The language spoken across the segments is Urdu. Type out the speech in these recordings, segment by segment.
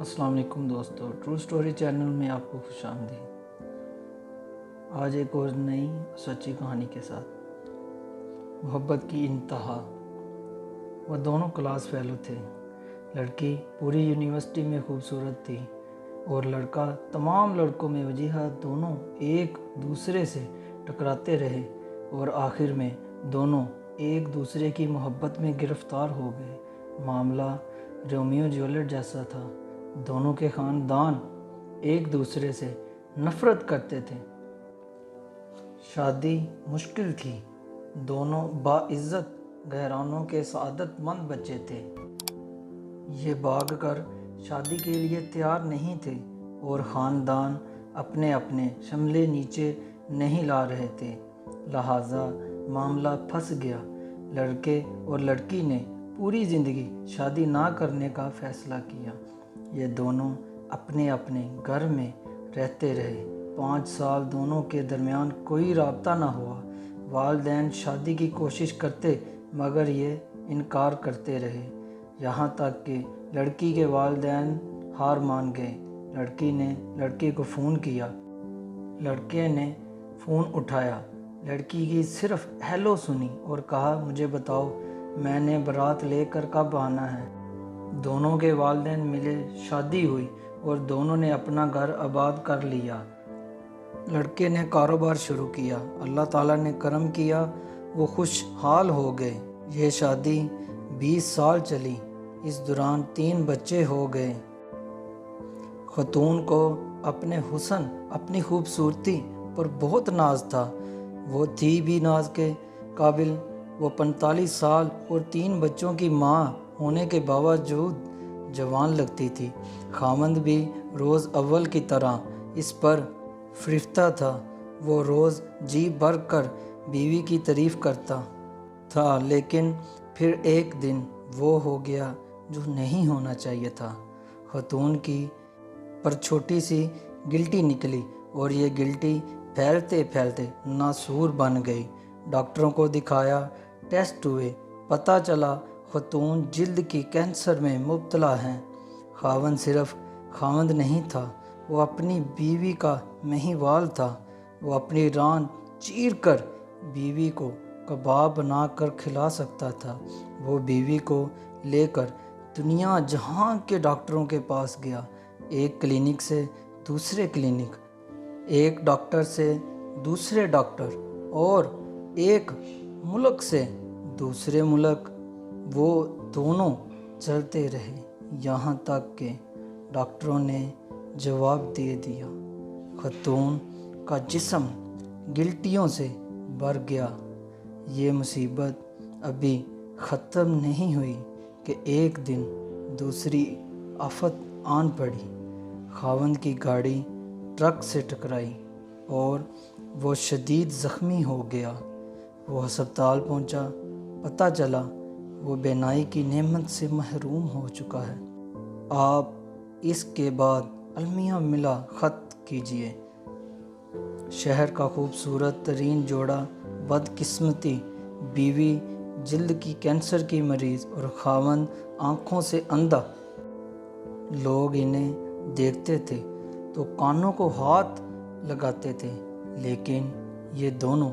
السلام علیکم دوستو، ٹرو سٹوری چینل میں آپ کو خوش آمدید۔ آج ایک اور نئی سچی کہانی کے ساتھ۔ محبت کی انتہا۔ وہ دونوں کلاس فیلو تھے۔ لڑکی پوری یونیورسٹی میں خوبصورت تھی اور لڑکا تمام لڑکوں میں وجیہہ۔ دونوں ایک دوسرے سے ٹکراتے رہے اور آخر میں دونوں ایک دوسرے کی محبت میں گرفتار ہو گئے۔ معاملہ رومیو جولیٹ جیسا تھا۔ دونوں کے خاندان ایک دوسرے سے نفرت کرتے تھے۔ شادی مشکل تھی۔ دونوں باعزت گھرانوں کے سعادت مند بچے تھے۔ یہ بھاگ کر شادی کے لیے تیار نہیں تھے اور خاندان اپنے اپنے شملے نیچے نہیں لا رہے تھے، لہٰذا معاملہ پھنس گیا۔ لڑکے اور لڑکی نے پوری زندگی شادی نہ کرنے کا فیصلہ کیا۔ یہ دونوں اپنے اپنے گھر میں رہتے رہے۔ 5 سال دونوں کے درمیان کوئی رابطہ نہ ہوا۔ والدین شادی کی کوشش کرتے مگر یہ انکار کرتے رہے، یہاں تک کہ لڑکی کے والدین ہار مان گئے۔ لڑکی نے لڑکے کو فون کیا۔ لڑکے نے فون اٹھایا، لڑکی کی صرف ہیلو سنی اور کہا، مجھے بتاؤ میں نے بارات لے کر کب آنا ہے۔ دونوں کے والدین ملے، شادی ہوئی اور دونوں نے اپنا گھر آباد کر لیا۔ لڑکے نے کاروبار شروع کیا، اللہ تعالیٰ نے کرم کیا، وہ خوشحال ہو گئے۔ یہ شادی 20 سال چلی، اس دوران 3 بچے ہو گئے۔ خاتون کو اپنے حسن، اپنی خوبصورتی پر بہت ناز تھا۔ وہ تھی بھی ناز کے قابل۔ وہ 45 سال اور 3 بچوں کی ماں ہونے کے باوجود جوان لگتی تھی۔ خاوند بھی روز اول کی طرح اس پر فریفتہ تھا۔ وہ روز جی بھر کر بیوی کی تعریف کرتا تھا، لیکن پھر ایک دن وہ ہو گیا جو نہیں ہونا چاہیے تھا۔ خاتون کی پر چھوٹی سی گلٹی نکلی اور یہ گلٹی پھیلتے پھیلتے ناسور بن گئی۔ ڈاکٹروں کو دکھایا، ٹیسٹ ہوئے، پتہ چلا خاتون جلد کی کینسر میں مبتلا ہیں۔ خاوند صرف خاوند نہیں تھا، وہ اپنی بیوی کا مہیوال تھا۔ وہ اپنی ران چیر کر بیوی کو کباب بنا کر کھلا سکتا تھا۔ وہ بیوی کو لے کر دنیا جہاں کے ڈاکٹروں کے پاس گیا، ایک کلینک سے دوسرے کلینک، ایک ڈاکٹر سے دوسرے ڈاکٹر اور ایک ملک سے دوسرے ملک۔ وہ دونوں چلتے رہے یہاں تک کہ ڈاکٹروں نے جواب دے دیا۔ خاتون کا جسم گلٹیوں سے بھر گیا۔ یہ مصیبت ابھی ختم نہیں ہوئی کہ ایک دن دوسری آفت آن پڑی۔ خاوند کی گاڑی ٹرک سے ٹکرائی اور وہ شدید زخمی ہو گیا۔ وہ ہسپتال پہنچا، پتہ چلا وہ بینائی کی نعمت سے محروم ہو چکا ہے۔ آپ اس کے بعد المیہ ملا خط کیجئے۔ شہر کا خوبصورت ترین جوڑا بدقسمتی، بیوی جلد کی کینسر کی مریض اور خاوند آنکھوں سے اندھا۔ لوگ انہیں دیکھتے تھے تو کانوں کو ہاتھ لگاتے تھے، لیکن یہ دونوں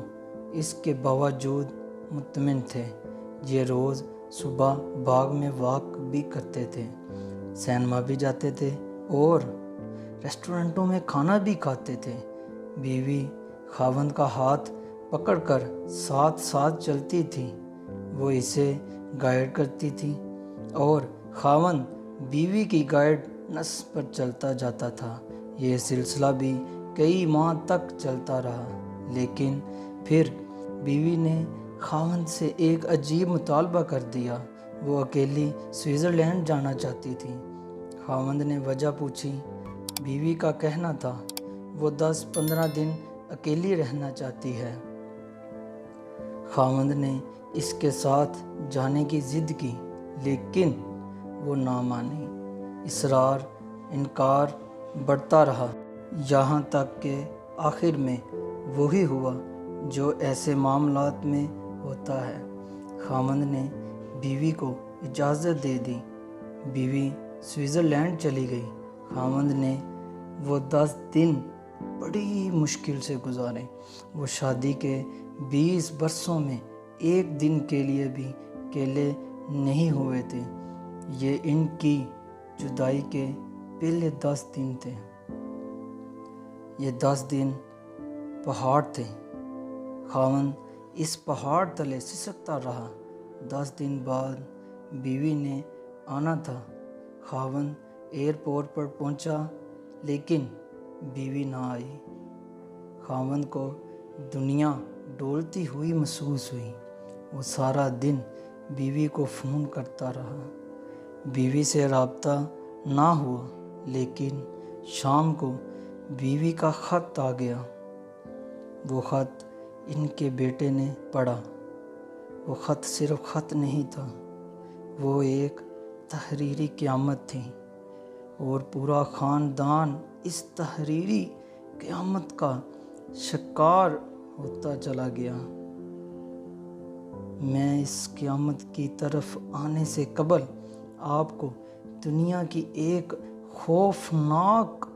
اس کے باوجود مطمئن تھے۔ یہ روز صبح باغ میں واک بھی کرتے تھے، سینما بھی جاتے تھے اور ریسٹورنٹوں میں کھانا بھی کھاتے تھے۔ بیوی خاوند کا ہاتھ پکڑ کر ساتھ ساتھ چلتی تھی، وہ اسے گائیڈ کرتی تھی اور خاوند بیوی کی گائیڈنس پر چلتا جاتا تھا۔ یہ سلسلہ بھی کئی ماہ تک چلتا رہا، لیکن پھر بیوی نے خاوند سے ایک عجیب مطالبہ کر دیا۔ وہ اکیلی سوئٹزرلینڈ جانا چاہتی تھی۔ خاوند نے وجہ پوچھی۔ بیوی کا کہنا تھا وہ 10-15 دن اکیلی رہنا چاہتی ہے۔ خاوند نے اس کے ساتھ جانے کی ضد کی، لیکن وہ نہ مانی۔ اصرار انکار بڑھتا رہا، یہاں تک کہ آخر میں وہی ہوا جو ایسے معاملات میں ہوتا ہے۔ خاوند نے بیوی کو اجازت دے دی۔ بیوی سوئٹزرلینڈ چلی گئی۔ خاوند نے وہ 10 دن بڑی مشکل سے گزارے۔ وہ شادی کے 20 برسوں میں ایک دن کے لیے بھی اکیلے نہیں ہوئے تھے۔ یہ ان کی جدائی کے پہلے 10 دن تھے۔ یہ 10 دن پہاڑ تھے۔ خاوند اس پہاڑ تلے سسکتا رہا۔ 10 دن بعد بیوی نے آنا تھا۔ خاوند ایئرپورٹ پر پہنچا لیکن بیوی نہ آئی۔ خاوند کو دنیا ڈولتی ہوئی محسوس ہوئی۔ وہ سارا دن بیوی کو فون کرتا رہا۔ بیوی سے رابطہ نہ ہوا، لیکن شام کو بیوی کا خط آ گیا۔ وہ خط ان کے بیٹے نے پڑھا۔ وہ خط صرف خط نہیں تھا، وہ ایک تحریری قیامت تھی، اور پورا خاندان اس تحریری قیامت کا شکار ہوتا چلا گیا۔ میں اس قیامت کی طرف آنے سے قبل آپ کو دنیا کی ایک خوفناک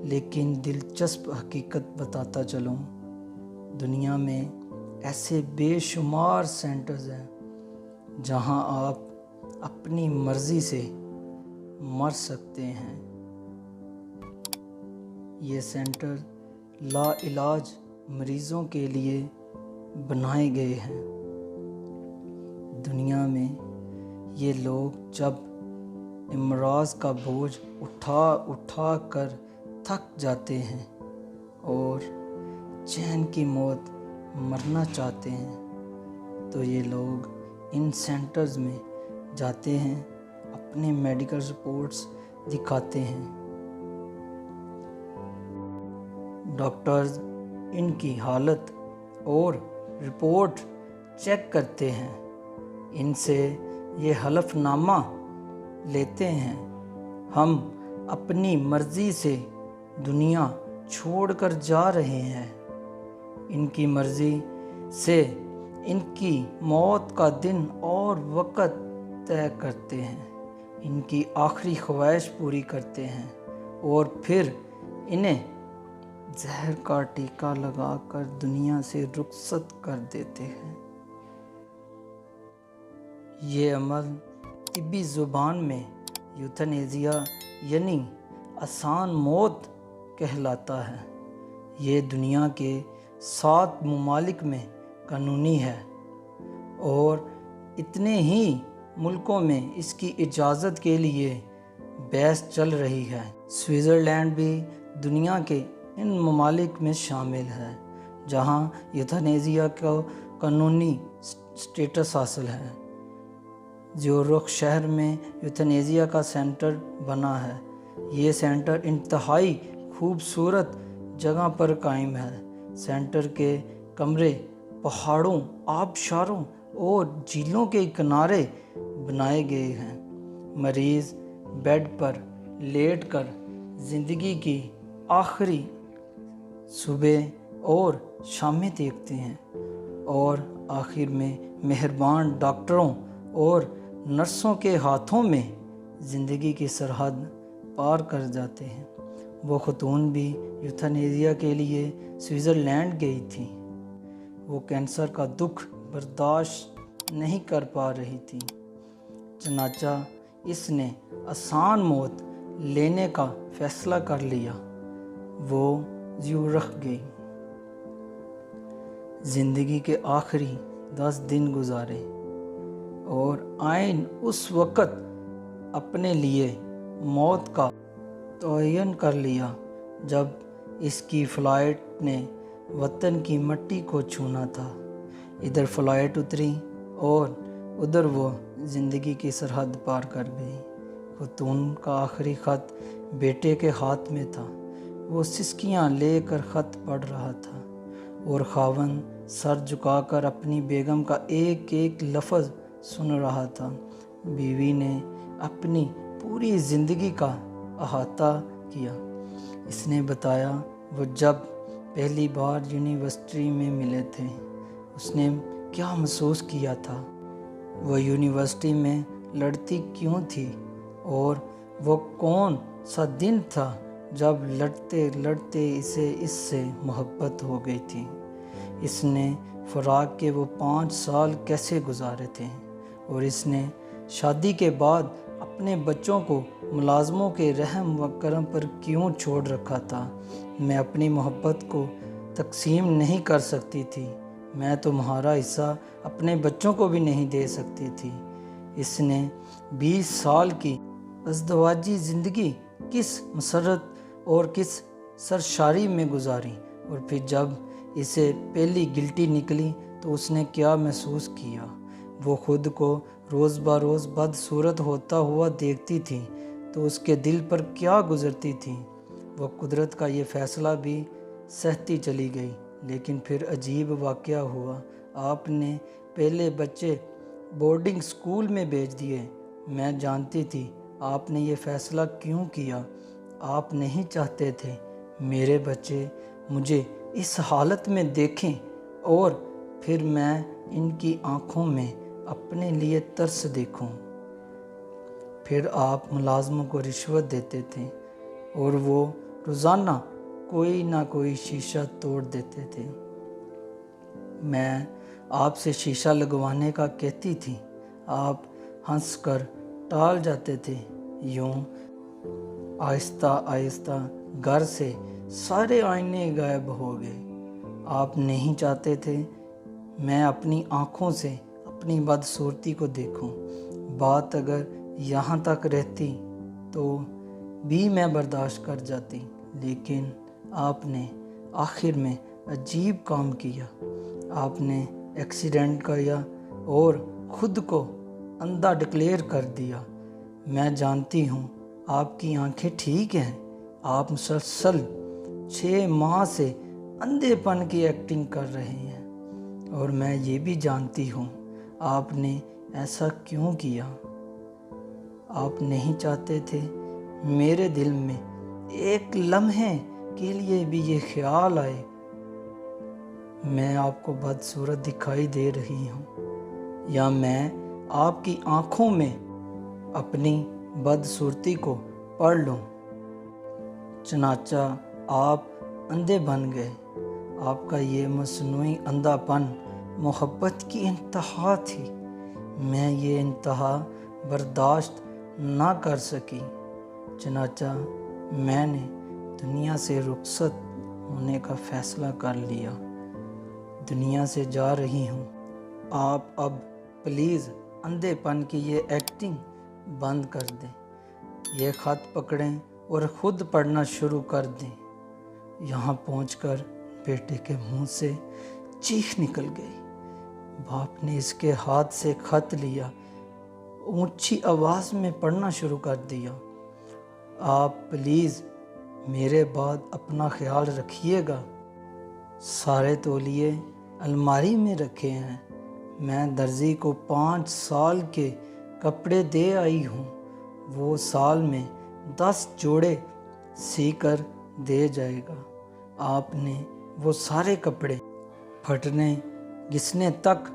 لیکن دلچسپ حقیقت بتاتا چلوں۔ دنیا میں ایسے بے شمار سینٹرز ہیں جہاں آپ اپنی مرضی سے مر سکتے ہیں۔ یہ سینٹر لا علاج مریضوں کے لیے بنائے گئے ہیں۔ دنیا میں یہ لوگ جب امراض کا بوجھ اٹھا کر تھک جاتے ہیں اور چین کی موت مرنا چاہتے ہیں تو یہ لوگ ان سینٹرز میں جاتے ہیں، اپنے میڈیکل رپورٹس دکھاتے ہیں۔ ڈاکٹرز ان کی حالت اور رپورٹ چیک کرتے ہیں، ان سے یہ حلف نامہ لیتے ہیں ہم اپنی مرضی سے دنیا چھوڑ کر جا رہے ہیں۔ ان کی مرضی سے ان کی موت کا دن اور وقت طے کرتے ہیں، ان کی آخری خواہش پوری کرتے ہیں اور پھر انہیں زہر کا ٹیکہ لگا کر دنیا سے رخصت کر دیتے ہیں۔ یہ عمل طبی زبان میں یوتھنیزیا یعنی آسان موت کہلاتا ہے۔ یہ دنیا کے 7 ممالک میں قانونی ہے اور اتنے ہی ملکوں میں اس کی اجازت کے لیے بحث چل رہی ہے۔ سوئٹزرلینڈ بھی دنیا کے ان ممالک میں شامل ہے جہاں یوتھنیزیا کو قانونی سٹیٹس حاصل ہے۔ زیورخ شہر میں یوتھنیزیا کا سینٹر بنا ہے۔ یہ سینٹر انتہائی خوبصورت جگہ پر قائم ہے۔ سینٹر کے کمرے پہاڑوں، آبشاروں اور جھیلوں کے کنارے بنائے گئے ہیں۔ مریض بیڈ پر لیٹ کر زندگی کی آخری صبح اور شامیں دیکھتے ہیں اور آخر میں مہربان ڈاکٹروں اور نرسوں کے ہاتھوں میں زندگی کی سرحد پار کر جاتے ہیں۔ وہ خاتون بھی یوتھنیزیا کے لیے سوئٹزرلینڈ گئی تھی۔ وہ کینسر کا دکھ برداشت نہیں کر پا رہی تھی، چنانچہ اس نے آسان موت لینے کا فیصلہ کر لیا۔ وہ زیورخ گئی، زندگی کے آخری 10 دن گزارے اور عین اس وقت اپنے لیے موت کا تعین کر لیا جب اس کی فلائٹ نے وطن کی مٹی کو چھونا تھا۔ ادھر فلائٹ اتری اور ادھر وہ زندگی کی سرحد پار کر گئی۔ خاتون کا آخری خط بیٹے کے ہاتھ میں تھا۔ وہ سسکیاں لے کر خط پڑھ رہا تھا اور خاوند سر جھکا کر اپنی بیگم کا ایک ایک لفظ سن رہا تھا۔ بیوی نے اپنی پوری زندگی کا احاطہ کیا۔ اس نے بتایا وہ جب پہلی بار یونیورسٹی میں ملے تھے اس نے کیا محسوس کیا تھا، وہ یونیورسٹی میں لڑتی کیوں تھی اور وہ کون سا دن تھا جب لڑتے لڑتے اسے اس سے محبت ہو گئی تھی۔ اس نے فراق کے وہ 5 سال کیسے گزارے تھے، اور اس نے شادی کے بعد اپنے بچوں کو ملازموں کے رحم و کرم پر کیوں چھوڑ رکھا تھا۔ میں اپنی محبت کو تقسیم نہیں کر سکتی تھی، میں تمہارا حصہ اپنے بچوں کو بھی نہیں دے سکتی تھی۔ اس نے 20 سال کی ازدواجی زندگی کس مسرت اور کس سرشاری میں گزاری، اور پھر جب اسے پہلی گلٹی نکلی تو اس نے کیا محسوس کیا۔ وہ خود کو روز بروز بدصورت ہوتا ہوا دیکھتی تھی تو اس کے دل پر کیا گزرتی تھی۔ وہ قدرت کا یہ فیصلہ بھی سہتی چلی گئی، لیکن پھر عجیب واقعہ ہوا۔ آپ نے پہلے بچے بورڈنگ سکول میں بھیج دیے۔ میں جانتی تھی آپ نے یہ فیصلہ کیوں کیا۔ آپ نہیں چاہتے تھے میرے بچے مجھے اس حالت میں دیکھیں اور پھر میں ان کی آنکھوں میں اپنے لیے ترس دیکھوں۔ پھر آپ ملازموں کو رشوت دیتے تھے اور وہ روزانہ کوئی نہ کوئی شیشہ توڑ دیتے تھے۔ میں آپ سے شیشہ لگوانے کا کہتی تھی، آپ ہنس کر ٹال جاتے تھے۔ یوں آہستہ آہستہ گھر سے سارے آئینے غائب ہو گئے۔ آپ نہیں چاہتے تھے میں اپنی آنکھوں سے اپنی بدصورتی کو دیکھوں۔ بات اگر یہاں تک رہتی تو بھی میں برداشت کر جاتی، لیکن آپ نے آخر میں عجیب کام کیا۔ آپ نے ایکسیڈنٹ کیا اور خود کو اندھا ڈکلیئر کر دیا۔ میں جانتی ہوں آپ کی آنکھیں ٹھیک ہیں، آپ مسلسل 6 ماہ سے اندھے پن کی ایکٹنگ کر رہے ہیں، اور میں یہ بھی جانتی ہوں آپ نے ایسا کیوں کیا۔ آپ نہیں چاہتے تھے میرے دل میں ایک لمحے کے لیے بھی یہ خیال آئے میں آپ کو بدصورت دکھائی دے رہی ہوں، یا میں آپ کی آنکھوں میں اپنی بدصورتی کو پڑھ لوں۔ چنانچہ آپ اندھے بن گئے۔ آپ کا یہ مصنوعی اندھا پن محبت کی انتہا تھی۔ میں یہ انتہا برداشت نہ کر سکی، چنانچہ میں نے دنیا سے رخصت ہونے کا فیصلہ کر لیا۔ دنیا سے جا رہی ہوں۔ آپ اب پلیز اندھے پن کی یہ ایکٹنگ بند کر دیں، یہ خط پکڑیں اور خود پڑھنا شروع کر دیں۔ یہاں پہنچ کر بیٹے کے منہ سے چیخ نکل گئی۔ باپ نے اس کے ہاتھ سے خط لیا، اونچی آواز میں پڑھنا شروع کر دیا۔ آپ پلیز میرے بعد اپنا خیال رکھیے گا۔ سارے تولیے الماری میں رکھے ہیں۔ میں درزی کو 5 سال کے کپڑے دے آئی ہوں، وہ سال میں 10 جوڑے سی کر دے جائے گا۔ آپ نے وہ سارے کپڑے پھٹنے گھسنے تک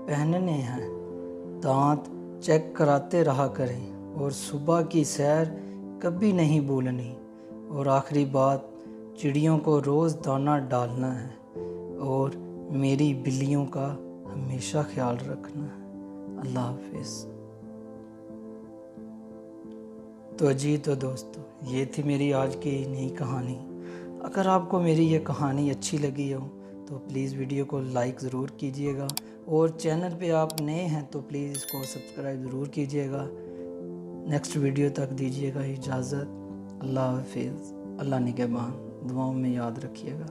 پہننے ہیں۔ دانت چیک کراتے رہا کریں اور صبح کی سیر کبھی نہیں بھولنی، اور آخری بات، چڑیوں کو روز دانہ ڈالنا ہے اور میری بلیوں کا ہمیشہ خیال رکھنا ہے۔ اللہ حافظ۔ تو دوستو، یہ تھی میری آج کی نئی کہانی۔ اگر آپ کو میری یہ کہانی اچھی لگی ہو تو پلیز ویڈیو کو لائک ضرور کیجیے گا، اور چینل پہ آپ نئے ہیں تو پلیز اس کو سبسکرائب ضرور کیجیے گا۔ نیکسٹ ویڈیو تک دیجیے گا اجازت۔ اللہ حافظ، اللہ نگہبان، دعاؤں میں یاد رکھیے گا۔